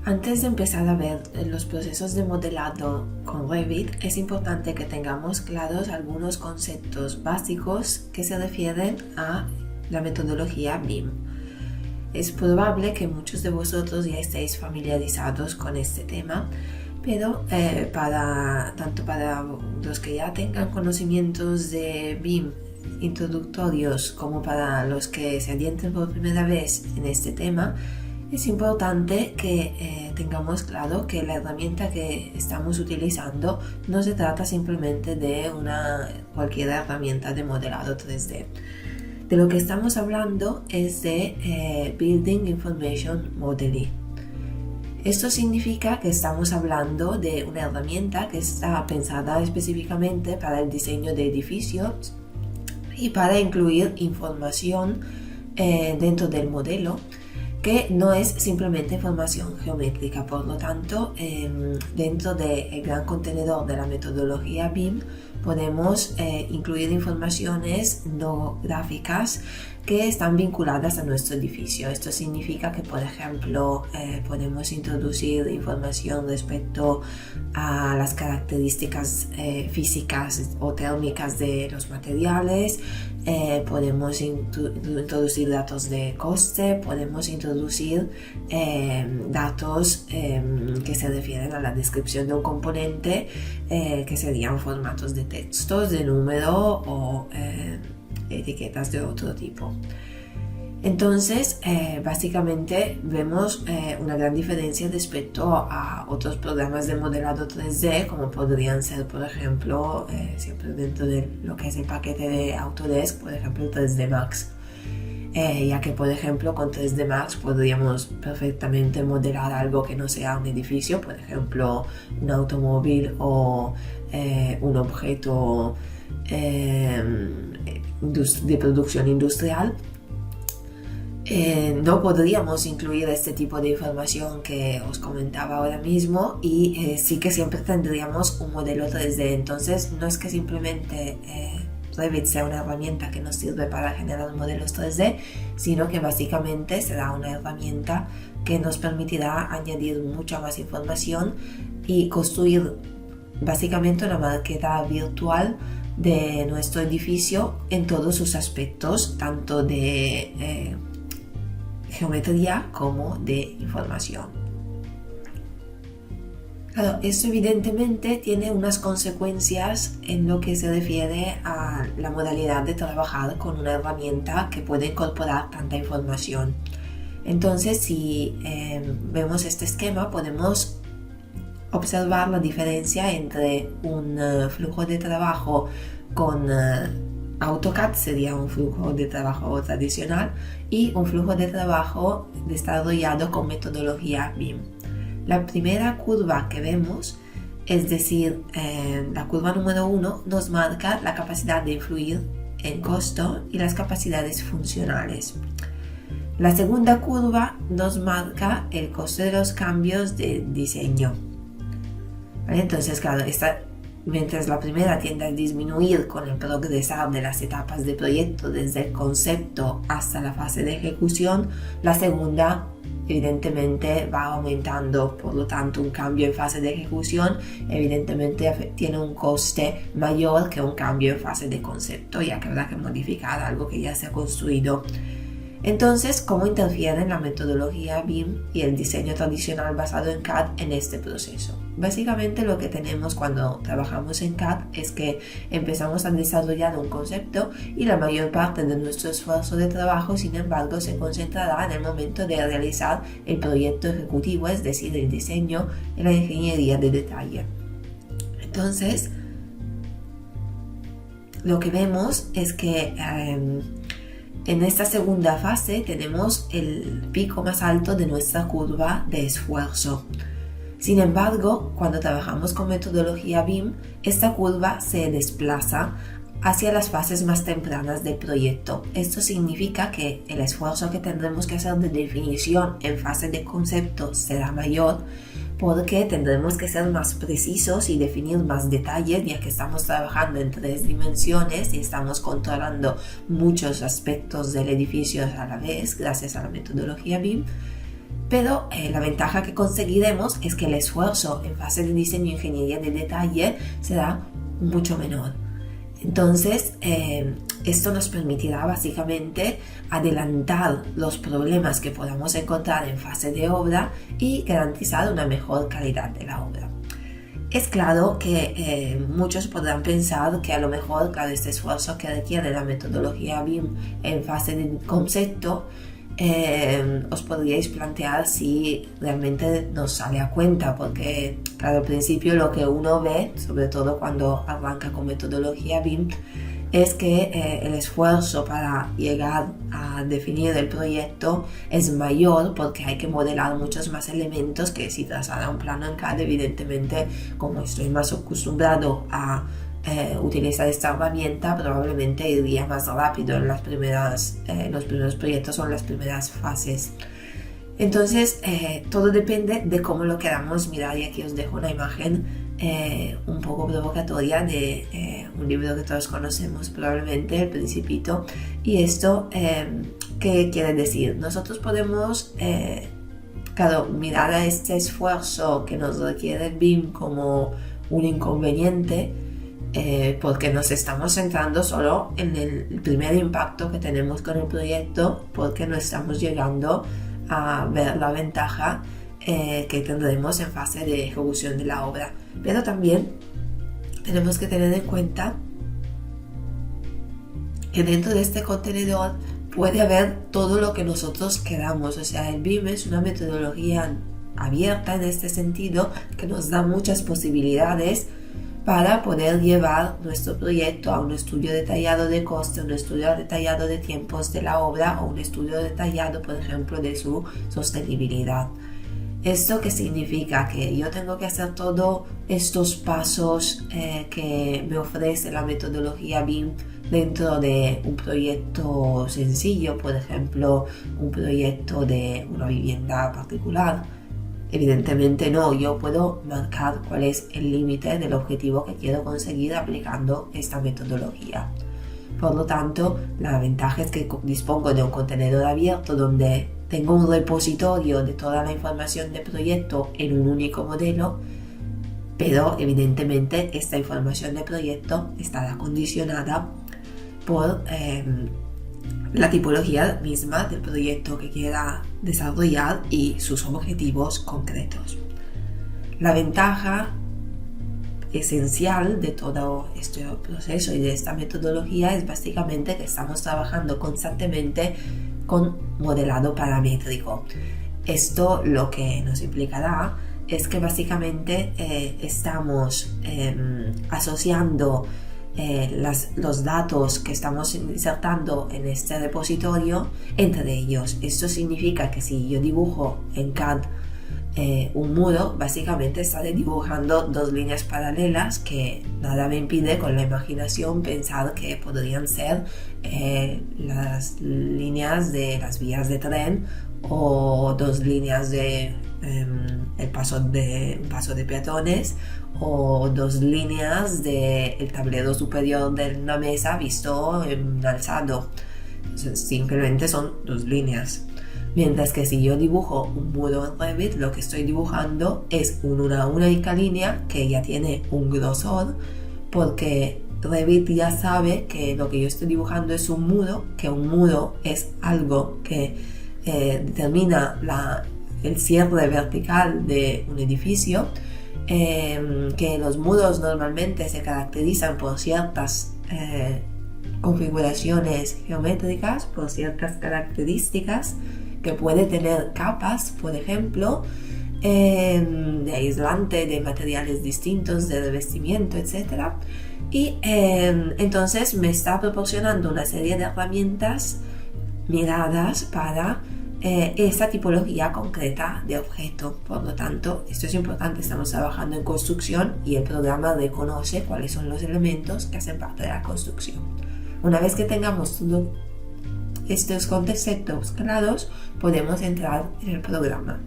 Antes de empezar a ver los procesos de modelado con Revit, es importante que tengamos claros algunos conceptos básicos que se refieren a la metodología BIM. Es probable que muchos de vosotros ya estéis familiarizados con este tema, pero tanto para los que ya tengan conocimientos de BIM introductorios como para los que se adentren por primera vez en este tema, es importante que tengamos claro que la herramienta que estamos utilizando no se trata simplemente de cualquier herramienta de modelado 3D. De lo que estamos hablando es de Building Information Modeling. Esto significa que estamos hablando de una herramienta que está pensada específicamente para el diseño de edificios y para incluir información dentro del modelo, que no es simplemente información geométrica. Por lo tanto, dentro del gran contenedor de la metodología BIM podemos incluir informaciones no gráficas que están vinculadas a nuestro edificio. Esto significa que, por ejemplo, podemos introducir información respecto a las características físicas o térmicas de los materiales, podemos introducir datos de coste, podemos introducir datos que se refieren a la descripción de un componente, que serían formatos de textos, de número o etiquetas de otro tipo. Entonces, básicamente vemos una gran diferencia respecto a otros programas de modelado 3D, como podrían ser, por ejemplo, siempre dentro de lo que es el paquete de Autodesk, por ejemplo, el 3D Max. Ya que, por ejemplo, con 3D Max podríamos perfectamente modelar algo que no sea un edificio, por ejemplo, un automóvil o un objeto de producción industrial. No podríamos incluir este tipo de información que os comentaba ahora mismo y sí que siempre tendríamos un modelo 3D. Entonces no es que simplemente Revit sea una herramienta que nos sirve para generar modelos 3D, sino que básicamente será una herramienta que nos permitirá añadir mucha más información y construir básicamente una maqueta virtual de nuestro edificio en todos sus aspectos, tanto de geometría como de información. Claro, esto evidentemente tiene unas consecuencias en lo que se refiere a la modalidad de trabajar con una herramienta que puede incorporar tanta información. Entonces, si vemos este esquema, podemos observar la diferencia entre un flujo de trabajo con AutoCAD, sería un flujo de trabajo tradicional, y un flujo de trabajo desarrollado con metodología BIM. La primera curva que vemos, es decir, la curva número 1, nos marca la capacidad de influir en costo y las capacidades funcionales. La segunda curva nos marca el costo de los cambios de diseño. ¿Vale? Entonces, claro, mientras la primera tiende a disminuir con el progresar de las etapas de proyecto desde el concepto hasta la fase de ejecución, la segunda evidentemente va aumentando. Por lo tanto, un cambio en fase de ejecución evidentemente tiene un coste mayor que un cambio en fase de concepto, ya que habrá que modificar algo que ya se ha construido. Entonces, ¿cómo interfieren la metodología BIM y el diseño tradicional basado en CAD en este proceso? Básicamente lo que tenemos cuando trabajamos en CAD es que empezamos a desarrollar un concepto y la mayor parte de nuestro esfuerzo de trabajo, sin embargo, se concentrará en el momento de realizar el proyecto ejecutivo, es decir, el diseño y la ingeniería de detalle. Entonces, lo que vemos es que en esta segunda fase tenemos el pico más alto de nuestra curva de esfuerzo. Sin embargo, cuando trabajamos con metodología BIM, esta curva se desplaza hacia las fases más tempranas del proyecto. Esto significa que el esfuerzo que tendremos que hacer de definición en fase de concepto será mayor, porque tendremos que ser más precisos y definir más detalles, ya que estamos trabajando en 3 dimensiones y estamos controlando muchos aspectos del edificio a la vez gracias a la metodología BIM. pero la ventaja que conseguiremos es que el esfuerzo en fase de diseño e ingeniería de detalle será mucho menor. Entonces, esto nos permitirá básicamente adelantar los problemas que podamos encontrar en fase de obra y garantizar una mejor calidad de la obra. Es claro que muchos podrán pensar que a lo mejor, claro, este esfuerzo que requiere la metodología BIM en fase de concepto, os podríais plantear si realmente nos sale a cuenta, porque claro, al principio lo que uno ve, sobre todo cuando arranca con metodología BIM, es que el esfuerzo para llegar a definir el proyecto es mayor porque hay que modelar muchos más elementos que si trazara un plano en CAD. Evidentemente, como estoy más acostumbrado a utilizar esta herramienta, probablemente iría más rápido en los primeros proyectos o en las primeras fases. Entonces, todo depende de cómo lo queramos mirar, y aquí os dejo una imagen un poco provocatoria de un libro que todos conocemos, probablemente El Principito. Y esto, ¿qué quiere decir? Nosotros podemos, claro, mirar a este esfuerzo que nos requiere BIM como un inconveniente, porque nos estamos centrando solo en el primer impacto que tenemos con el proyecto, porque no estamos llegando a ver la ventaja que tendremos en fase de ejecución de la obra. Pero también tenemos que tener en cuenta que dentro de este contenedor puede haber todo lo que nosotros queramos. O sea, el BIM es una metodología abierta en este sentido, que nos da muchas posibilidades para poder llevar nuestro proyecto a un estudio detallado de coste, un estudio detallado de tiempos de la obra o un estudio detallado, por ejemplo, de su sostenibilidad. ¿Esto qué significa? Que yo tengo que hacer todos estos pasos que me ofrece la metodología BIM dentro de un proyecto sencillo, por ejemplo, un proyecto de una vivienda particular. Evidentemente no, yo puedo marcar cuál es el límite del objetivo que quiero conseguir aplicando esta metodología. Por lo tanto, la ventaja es que dispongo de un contenedor abierto donde tengo un repositorio de toda la información de proyecto en un único modelo, pero evidentemente esta información de proyecto estará condicionada por la tipología misma del proyecto que quiera desarrollar y sus objetivos concretos. La ventaja esencial de todo este proceso y de esta metodología es básicamente que estamos trabajando constantemente con modelado paramétrico. Esto lo que nos implicará es que básicamente estamos asociando los datos que estamos insertando en este repositorio entre ellos. Esto significa que si yo dibujo en CAD un muro, básicamente estaré dibujando dos líneas paralelas que nada me impide con la imaginación pensar que podrían ser las líneas de las vías de tren o dos líneas de un paso de peatones o dos líneas del tablero superior de una mesa visto en alzado. Simplemente son dos líneas. Mientras que si yo dibujo un muro en Revit, lo que estoy dibujando es una única línea que ya tiene un grosor, porque Revit ya sabe que lo que yo estoy dibujando es un muro, que un muro es algo que determina el cierre vertical de un edificio, que los muros normalmente se caracterizan por ciertas configuraciones geométricas, por ciertas características, que puede tener capas, por ejemplo, de aislante, de materiales distintos, de revestimiento, etc. Y entonces me está proporcionando una serie de herramientas miradas para esa tipología concreta de objeto. Por lo tanto, esto es importante, estamos trabajando en construcción y el programa reconoce cuáles son los elementos que hacen parte de la construcción. Una vez que tengamos todo estos conceptos claros, podemos entrar en el programa.